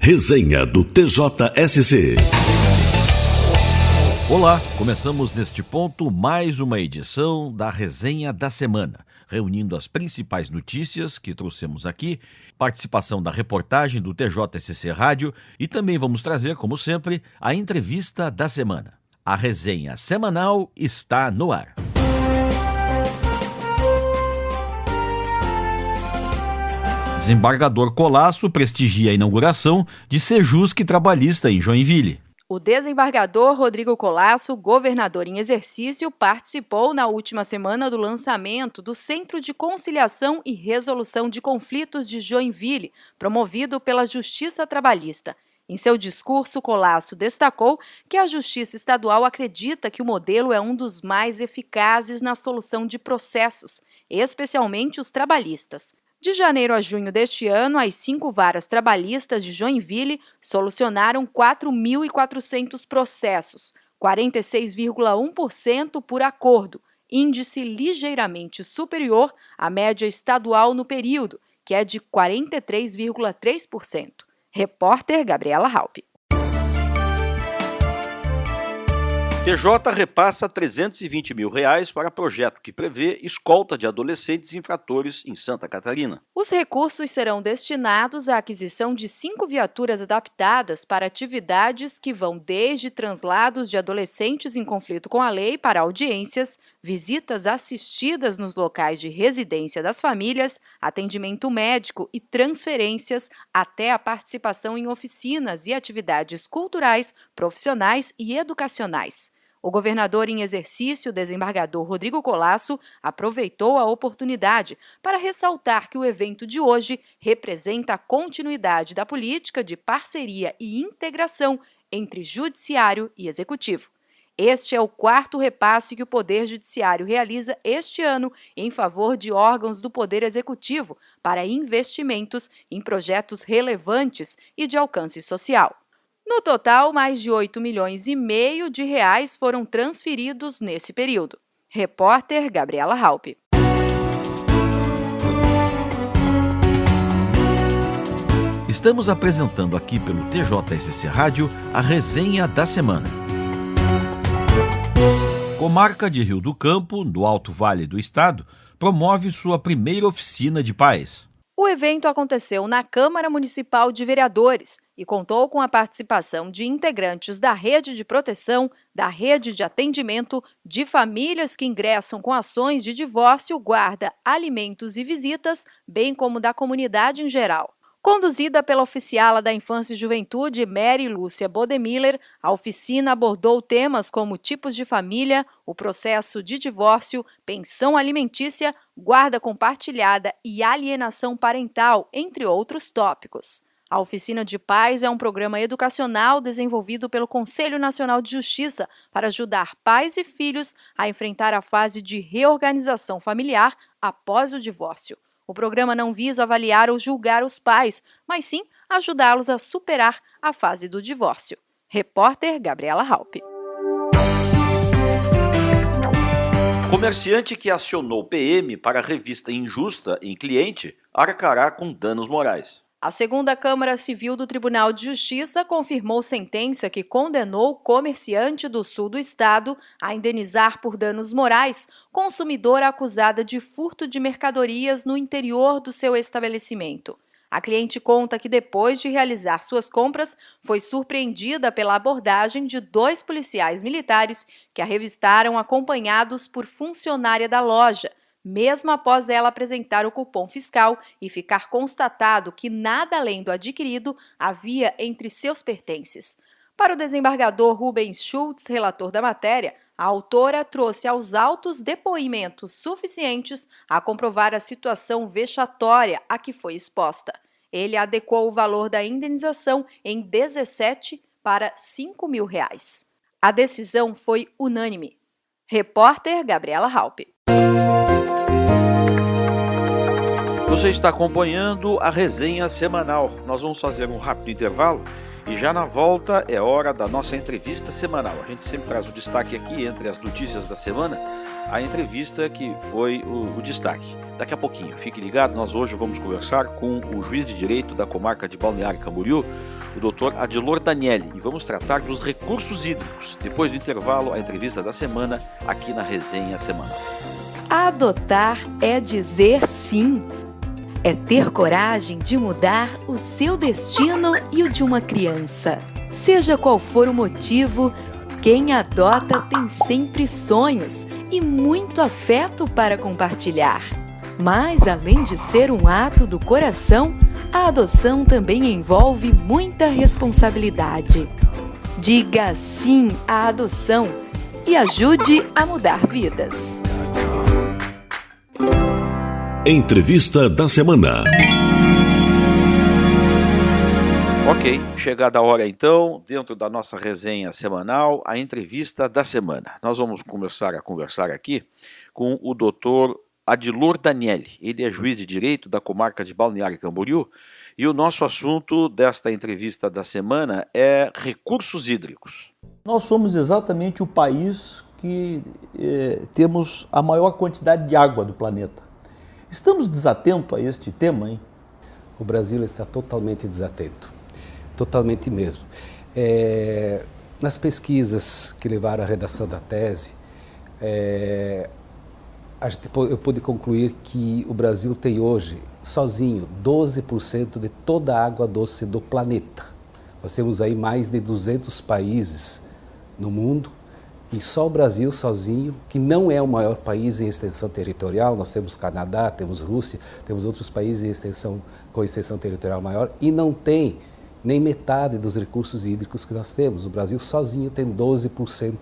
Resenha do TJSC. Olá, começamos neste ponto mais uma edição da Resenha da Semana, reunindo as principais notícias que trouxemos aqui, participação da reportagem do TJSC Rádio e também vamos trazer, como sempre, a entrevista da semana. A resenha semanal está no ar. Desembargador Colasso prestigia a inauguração de Sejusc Trabalhista em Joinville. O desembargador Rodrigo Colasso, governador em exercício, participou na última semana do lançamento do Centro de Conciliação e Resolução de Conflitos de Joinville, promovido pela Justiça Trabalhista. Em seu discurso, Colasso destacou que a Justiça Estadual acredita que o modelo é um dos mais eficazes na solução de processos, especialmente os trabalhistas. De janeiro a junho deste ano, as 5 varas trabalhistas de Joinville solucionaram 4.400 processos, 46,1% por acordo, índice ligeiramente superior à média estadual no período, que é de 43,3%. Repórter Gabriela Halpe. TJ repassa R$ 320 mil para projeto que prevê escolta de adolescentes infratores em Santa Catarina. Os recursos serão destinados à aquisição de 5 viaturas adaptadas para atividades que vão desde translados de adolescentes em conflito com a lei para audiências, visitas assistidas nos locais de residência das famílias, atendimento médico e transferências, até a participação em oficinas e atividades culturais, profissionais e educacionais. O governador em exercício, desembargador Rodrigo Colasso, aproveitou a oportunidade para ressaltar que o evento de hoje representa a continuidade da política de parceria e integração entre judiciário e executivo. Este é o 4º repasse que o Poder Judiciário realiza este ano em favor de órgãos do Poder Executivo para investimentos em projetos relevantes e de alcance social. No total, mais de 8,5 milhões de reais foram transferidos nesse período. Repórter Gabriela Halpe. Estamos apresentando aqui pelo TJSC Rádio a Resenha da Semana. Comarca de Rio do Campo, no Alto Vale do Estado, promove sua primeira oficina de paz. O evento aconteceu na Câmara Municipal de Vereadores e contou com a participação de integrantes da Rede de Proteção, da Rede de Atendimento, de famílias que ingressam com ações de divórcio, guarda, alimentos e visitas, bem como da comunidade em geral. Conduzida pela oficiala da Infância e Juventude, Mary Lúcia Bodemiller, a oficina abordou temas como tipos de família, o processo de divórcio, pensão alimentícia, guarda compartilhada e alienação parental, entre outros tópicos. A Oficina de Paz é um programa educacional desenvolvido pelo Conselho Nacional de Justiça para ajudar pais e filhos a enfrentar a fase de reorganização familiar após o divórcio. O programa não visa avaliar ou julgar os pais, mas sim ajudá-los a superar a fase do divórcio. Repórter Gabriela Halpe. Comerciante que acionou PM para revista injusta em cliente arcará com danos morais. A 2ª Câmara Civil do Tribunal de Justiça confirmou sentença que condenou o comerciante do sul do estado a indenizar por danos morais consumidora acusada de furto de mercadorias no interior do seu estabelecimento. A cliente conta que depois de realizar suas compras, foi surpreendida pela abordagem de 2 policiais militares que a revistaram acompanhados por funcionária da loja, mesmo após ela apresentar o cupom fiscal e ficar constatado que nada além do adquirido havia entre seus pertences. Para o desembargador Rubens Schultz, relator da matéria, a autora trouxe aos autos depoimentos suficientes a comprovar a situação vexatória a que foi exposta. Ele adequou o valor da indenização em 17 para 5 mil reais. A decisão foi unânime. Repórter Gabriela Halpe. Você está acompanhando a resenha semanal. Nós vamos fazer um rápido intervalo e já na volta é hora da nossa entrevista semanal. A gente sempre traz o destaque aqui entre as notícias da semana, a entrevista que foi o destaque. Daqui a pouquinho, fique ligado, nós hoje vamos conversar com o juiz de direito da comarca de Balneário Camboriú, o Dr. Adilor Danieli, e vamos tratar dos recursos hídricos. Depois do intervalo, a entrevista da semana aqui na Resenha Semanal. Adotar é dizer sim. É ter coragem de mudar o seu destino e o de uma criança. Seja qual for o motivo, quem adota tem sempre sonhos e muito afeto para compartilhar. Mas, além de ser um ato do coração, a adoção também envolve muita responsabilidade. Diga sim à adoção e ajude a mudar vidas. Entrevista da semana. Ok, chegada a hora então, dentro da nossa resenha semanal, a entrevista da semana. Nós vamos começar a conversar aqui com o Dr. Adilor Danieli. Ele é juiz de direito da comarca de Balneário Camboriú e o nosso assunto desta entrevista da semana é recursos hídricos. Nós somos exatamente o país que temos a maior quantidade de água do planeta. Estamos desatentos a este tema, hein? O Brasil está totalmente desatento, totalmente mesmo. Nas pesquisas que levaram à redação da tese, eu pude concluir que o Brasil tem hoje, sozinho, 12% de toda a água doce do planeta. Nós temos aí mais de 200 países no mundo, e só o Brasil sozinho, que não é o maior país em extensão territorial, nós temos Canadá, temos Rússia, temos outros países com extensão territorial maior, e não tem nem metade dos recursos hídricos que nós temos. O Brasil sozinho tem 12%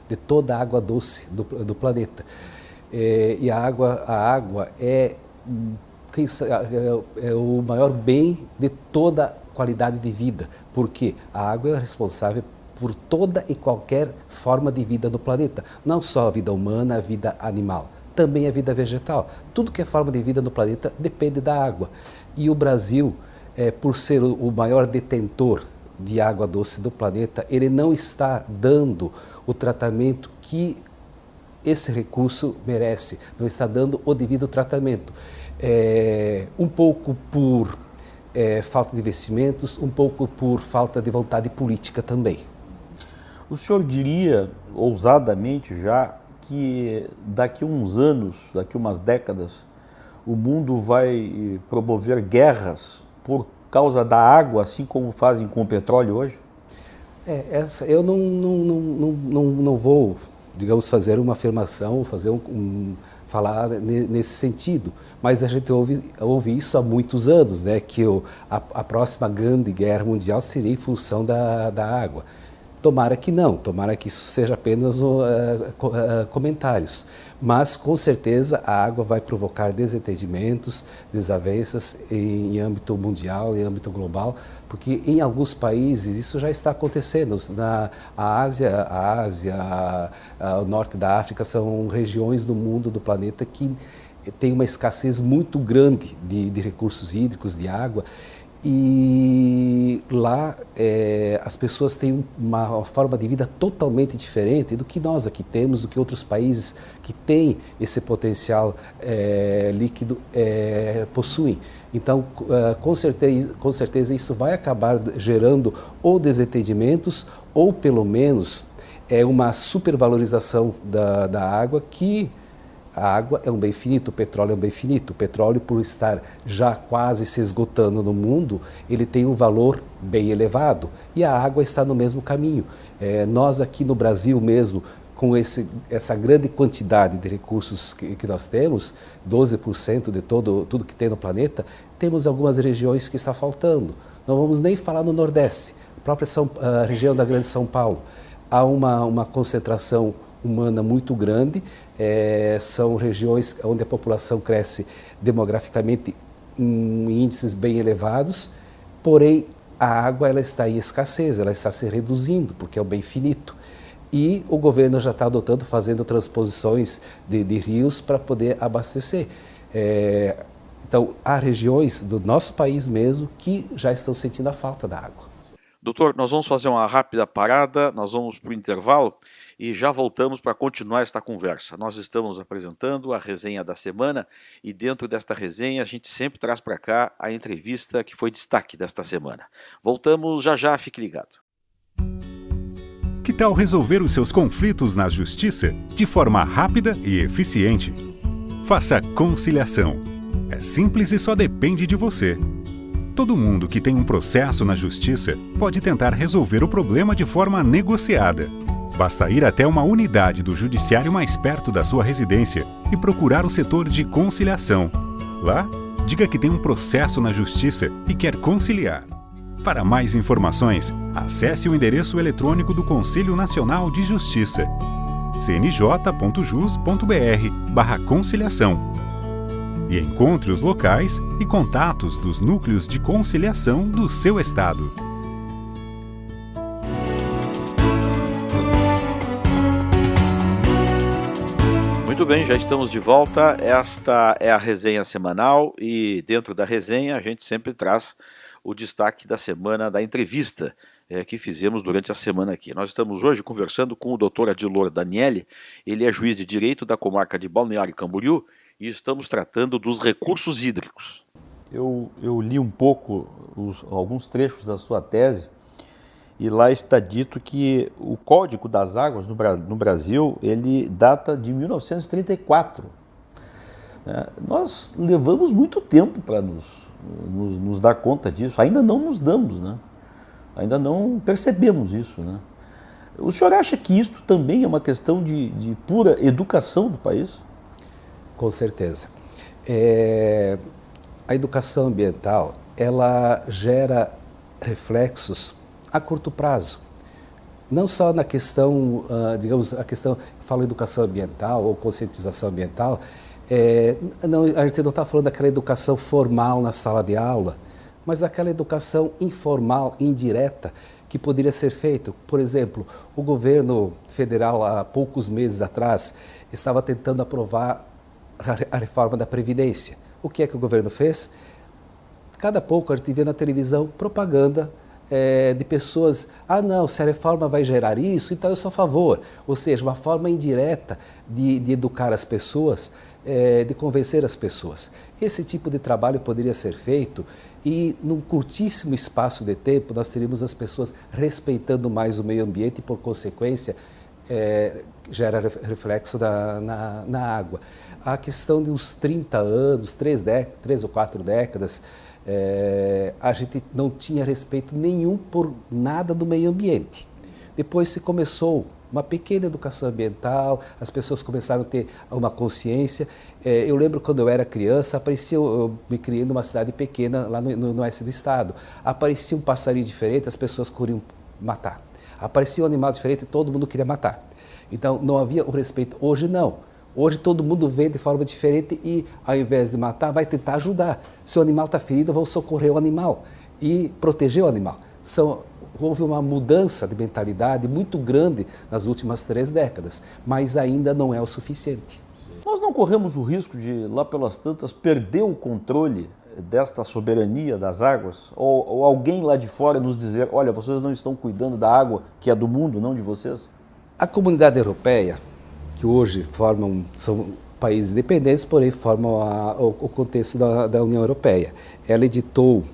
de toda a água doce do planeta. E a água é o maior bem de toda a qualidade de vida, porque a água é responsável por toda e qualquer forma de vida do planeta, não só a vida humana, a vida animal, também a vida vegetal. Tudo que é forma de vida no planeta depende da água. E o Brasil, por ser o maior detentor de água doce do planeta, ele não está dando o tratamento que esse recurso merece, não está dando o devido tratamento. Um pouco por falta de investimentos, um pouco por falta de vontade política também. O senhor diria, ousadamente já, que daqui a uns anos, daqui a umas décadas, o mundo vai promover guerras por causa da água, assim como fazem com o petróleo hoje? Eu não vou, digamos, fazer uma afirmação, falar nesse sentido, mas a gente ouve isso há muitos anos, né, que a próxima grande guerra mundial seria em função da água. Tomara que não, tomara que isso seja apenas comentários. Mas, com certeza, a água vai provocar desentendimentos, desavenças em âmbito mundial, em âmbito global, porque em alguns países isso já está acontecendo. A Ásia, o norte da África são regiões do mundo, do planeta, que tem uma escassez muito grande de recursos hídricos, de água. E lá as pessoas têm uma forma de vida totalmente diferente do que nós aqui temos, do que outros países que têm esse potencial líquido possuem. Então, com certeza isso vai acabar gerando ou desentendimentos ou pelo menos uma supervalorização da água, que a água é um bem finito, o petróleo é um bem finito. O petróleo, por estar já quase se esgotando no mundo, ele tem um valor bem elevado. E a água está no mesmo caminho. Nós aqui no Brasil mesmo, com essa grande quantidade de recursos que nós temos, 12% de tudo que tem no planeta, temos algumas regiões que está faltando. Não vamos nem falar no Nordeste, a própria região da Grande São Paulo. Há uma concentração humana muito grande, são regiões onde a população cresce demograficamente em índices bem elevados, porém a água ela está em escassez, ela está se reduzindo, porque é um bem finito. E o governo já está adotando, fazendo transposições de rios para poder abastecer. Então, há regiões do nosso país mesmo que já estão sentindo a falta da água. Doutor, nós vamos fazer uma rápida parada, nós vamos para o intervalo e já voltamos para continuar esta conversa. Nós estamos apresentando a resenha da semana e dentro desta resenha a gente sempre traz para cá a entrevista que foi destaque desta semana. Voltamos já já, fique ligado. Que tal resolver os seus conflitos na justiça de forma rápida e eficiente? Faça a conciliação. É simples e só depende de você. Todo mundo que tem um processo na justiça pode tentar resolver o problema de forma negociada. Basta ir até uma unidade do judiciário mais perto da sua residência e procurar o setor de conciliação. Lá, diga que tem um processo na justiça e quer conciliar. Para mais informações, acesse o endereço eletrônico do Conselho Nacional de Justiça, cnj.jus.br/conciliação. E encontre os locais e contatos dos núcleos de conciliação do seu estado. Muito bem, já estamos de volta. Esta é a resenha semanal e dentro da resenha a gente sempre traz o destaque da semana da entrevista que fizemos durante a semana aqui. Nós estamos hoje conversando com o Dr. Adilor Danieli, ele é juiz de direito da comarca de Balneário Camboriú e estamos tratando dos recursos hídricos. Eu li um pouco alguns trechos da sua tese e lá está dito que o Código das Águas no Brasil ele data de 1934. Nós levamos muito tempo para nos dar conta disso, ainda não nos damos, né? Ainda não percebemos isso, né? O senhor acha que isso também é uma questão de pura educação do país? Com certeza. A educação ambiental, ela gera reflexos a curto prazo. Não só na questão, a questão, eu falo educação ambiental ou conscientização ambiental, a gente não está falando daquela educação formal na sala de aula, mas aquela educação informal, indireta, que poderia ser feita. Por exemplo, o governo federal, há poucos meses atrás, estava tentando aprovar a reforma da Previdência. O que é que o governo fez? Cada pouco a gente vê na televisão propaganda de pessoas, não, se a reforma vai gerar isso, então eu sou a favor. Ou seja, uma forma indireta de educar as pessoas, de convencer as pessoas. Esse tipo de trabalho poderia ser feito e num curtíssimo espaço de tempo nós teríamos as pessoas respeitando mais o meio ambiente e por consequência gera reflexo na água. A questão de uns 30 anos, 3 ou 4 décadas, a gente não tinha respeito nenhum por nada do meio ambiente. Depois se começou uma pequena educação ambiental, as pessoas começaram a ter uma consciência. Eu lembro quando eu era criança, eu me criei numa cidade pequena, lá no oeste do estado. Aparecia um passarinho diferente, as pessoas queriam matar. Aparecia um animal diferente, todo mundo queria matar. Então não havia o respeito. Hoje não. Hoje todo mundo vê de forma diferente e, ao invés de matar, vai tentar ajudar. Se o animal está ferido, vão socorrer o animal e proteger o animal. Houve uma mudança de mentalidade muito grande nas últimas 3 décadas, mas ainda não é o suficiente. Nós não corremos o risco de, lá pelas tantas, perder o controle desta soberania das águas? Ou alguém lá de fora nos dizer, olha, vocês não estão cuidando da água que é do mundo, não de vocês? A comunidade europeia, que hoje são países independentes, porém formam o contexto da União Europeia. Ela editou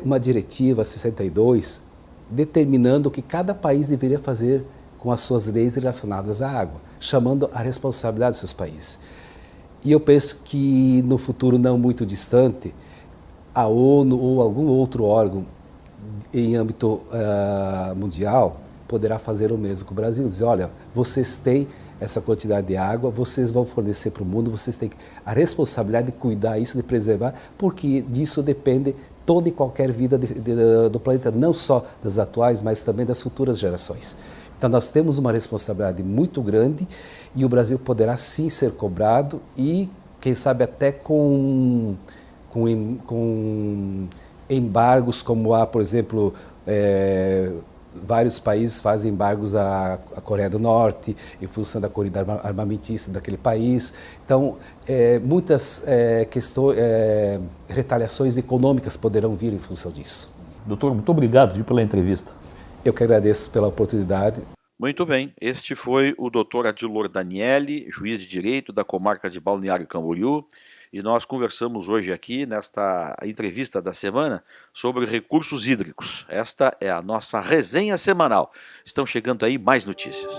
uma diretiva 62, determinando o que cada país deveria fazer com as suas leis relacionadas à água, chamando a responsabilidade dos seus países. E eu penso que no futuro não muito distante, a ONU ou algum outro órgão em âmbito mundial poderá fazer o mesmo com o Brasil. Dizer, olha, vocês têm essa quantidade de água, vocês vão fornecer para o mundo, vocês têm a responsabilidade de cuidar isso, de preservar, porque disso depende toda e qualquer vida do planeta, não só das atuais, mas também das futuras gerações. Então nós temos uma responsabilidade muito grande e o Brasil poderá sim ser cobrado e, quem sabe, até com embargos, como há, por exemplo, vários países fazem embargos à Coreia do Norte, em função da corrida armamentista daquele país. Então, muitas retaliações econômicas poderão vir em função disso. Doutor, muito obrigado pela entrevista. Eu que agradeço pela oportunidade. Muito bem, este foi o Dr. Adilor Daniele, juiz de direito da comarca de Balneário Camboriú, e nós conversamos hoje aqui, nesta entrevista da semana, sobre recursos hídricos. Esta é a nossa resenha semanal. Estão chegando aí mais notícias.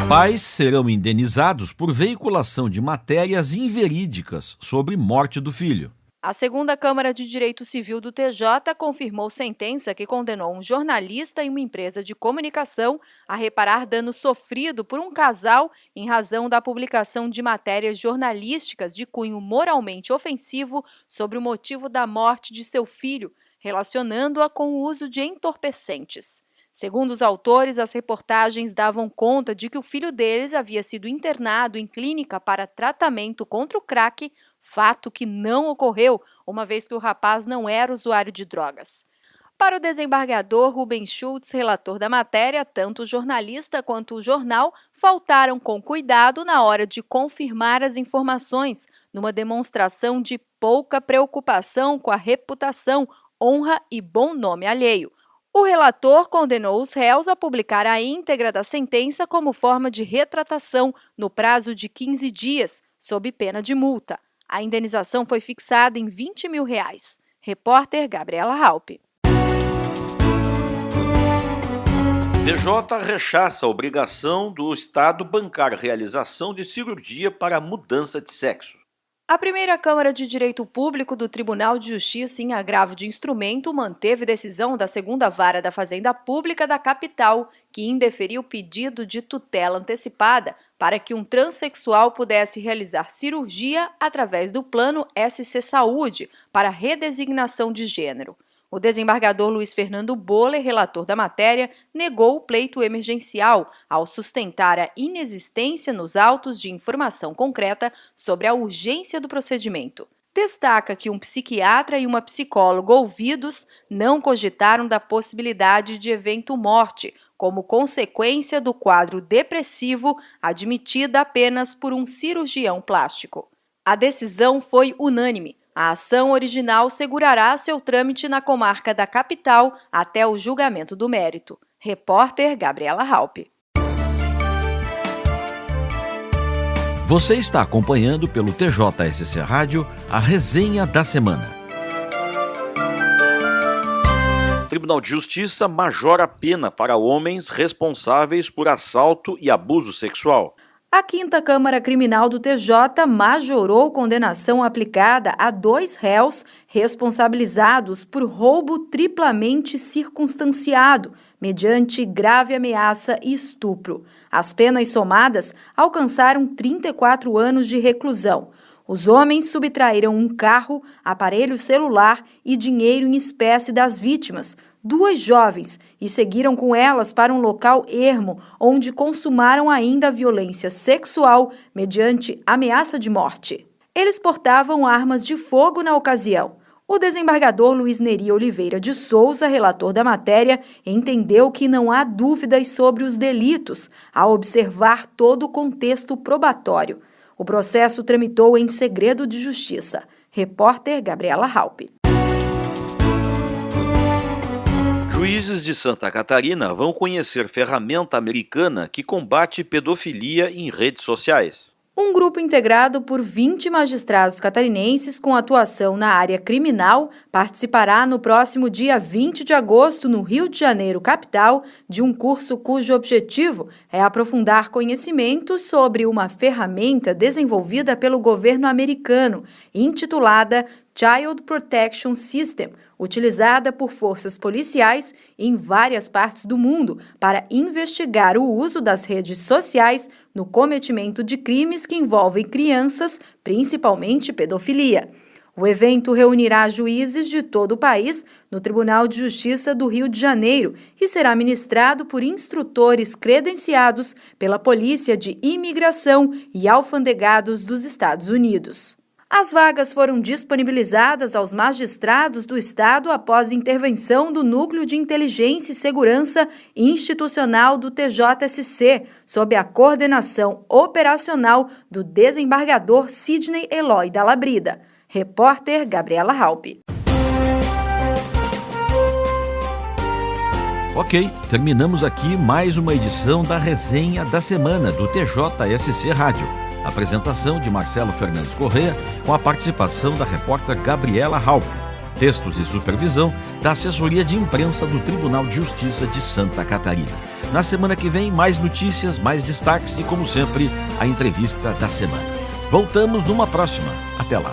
Pais serão indenizados por veiculação de matérias inverídicas sobre morte do filho. A segunda Câmara de Direito Civil do TJ confirmou sentença que condenou um jornalista e uma empresa de comunicação a reparar dano sofrido por um casal em razão da publicação de matérias jornalísticas de cunho moralmente ofensivo sobre o motivo da morte de seu filho, relacionando-a com o uso de entorpecentes. Segundo os autores, as reportagens davam conta de que o filho deles havia sido internado em clínica para tratamento contra o crack, fato que não ocorreu, uma vez que o rapaz não era usuário de drogas. Para o desembargador Rubens Schultz, relator da matéria, tanto o jornalista quanto o jornal faltaram com cuidado na hora de confirmar as informações, numa demonstração de pouca preocupação com a reputação, honra e bom nome alheio. O relator condenou os réus a publicar a íntegra da sentença como forma de retratação no prazo de 15 dias, sob pena de multa. A indenização foi fixada em R$20 mil. Repórter Gabriela Halpe. TJ rechaça a obrigação do Estado bancar realização de cirurgia para mudança de sexo. A primeira Câmara de Direito Público do Tribunal de Justiça em agravo de instrumento manteve decisão da segunda Vara da Fazenda Pública da capital, que indeferiu pedido de tutela antecipada para que um transexual pudesse realizar cirurgia através do plano SC Saúde para redesignação de gênero. O desembargador Luiz Fernando Boller, relator da matéria, negou o pleito emergencial ao sustentar a inexistência nos autos de informação concreta sobre a urgência do procedimento. Destaca que um psiquiatra e uma psicóloga ouvidos não cogitaram da possibilidade de evento morte, como consequência do quadro depressivo admitida apenas por um cirurgião plástico. A decisão foi unânime. A ação original segurará seu trâmite na comarca da capital até o julgamento do mérito. Repórter Gabriela Halpe. Você está acompanhando pelo TJSC Rádio a resenha da semana. Tribunal de Justiça majora a pena para homens responsáveis por assalto e abuso sexual. A quinta Câmara Criminal do TJ majorou condenação aplicada a 2 réus responsabilizados por roubo triplamente circunstanciado, mediante grave ameaça e estupro. As penas somadas alcançaram 34 anos de reclusão. Os homens subtraíram um carro, aparelho celular e dinheiro em espécie das vítimas, 2 jovens, e seguiram com elas para um local ermo, onde consumaram ainda a violência sexual mediante ameaça de morte. Eles portavam armas de fogo na ocasião. O desembargador Luiz Neri Oliveira de Souza, relator da matéria, entendeu que não há dúvidas sobre os delitos, ao observar todo o contexto probatório. O processo tramitou em segredo de justiça. Repórter Gabriela Halpe. Juízes de Santa Catarina vão conhecer ferramenta americana que combate pedofilia em redes sociais. Um grupo integrado por 20 magistrados catarinenses com atuação na área criminal participará no próximo dia 20 de agosto, no Rio de Janeiro, capital, de um curso cujo objetivo é aprofundar conhecimentos sobre uma ferramenta desenvolvida pelo governo americano, intitulada Child Protection System, utilizada por forças policiais em várias partes do mundo para investigar o uso das redes sociais no cometimento de crimes que envolvem crianças, principalmente pedofilia. O evento reunirá juízes de todo o país no Tribunal de Justiça do Rio de Janeiro e será ministrado por instrutores credenciados pela Polícia de Imigração e alfandegados dos Estados Unidos. As vagas foram disponibilizadas aos magistrados do Estado após intervenção do Núcleo de Inteligência e Segurança Institucional do TJSC, sob a coordenação operacional do desembargador Sidney Eloy da Labrida. Repórter Gabriela Halpe. Ok, terminamos aqui mais uma edição da Resenha da Semana do TJSC Rádio. Apresentação de Marcelo Fernandes Corrêa, com a participação da repórter Gabriela Halpe. Textos e supervisão da Assessoria de Imprensa do Tribunal de Justiça de Santa Catarina. Na semana que vem, mais notícias, mais destaques e, como sempre, a entrevista da semana. Voltamos numa próxima. Até lá.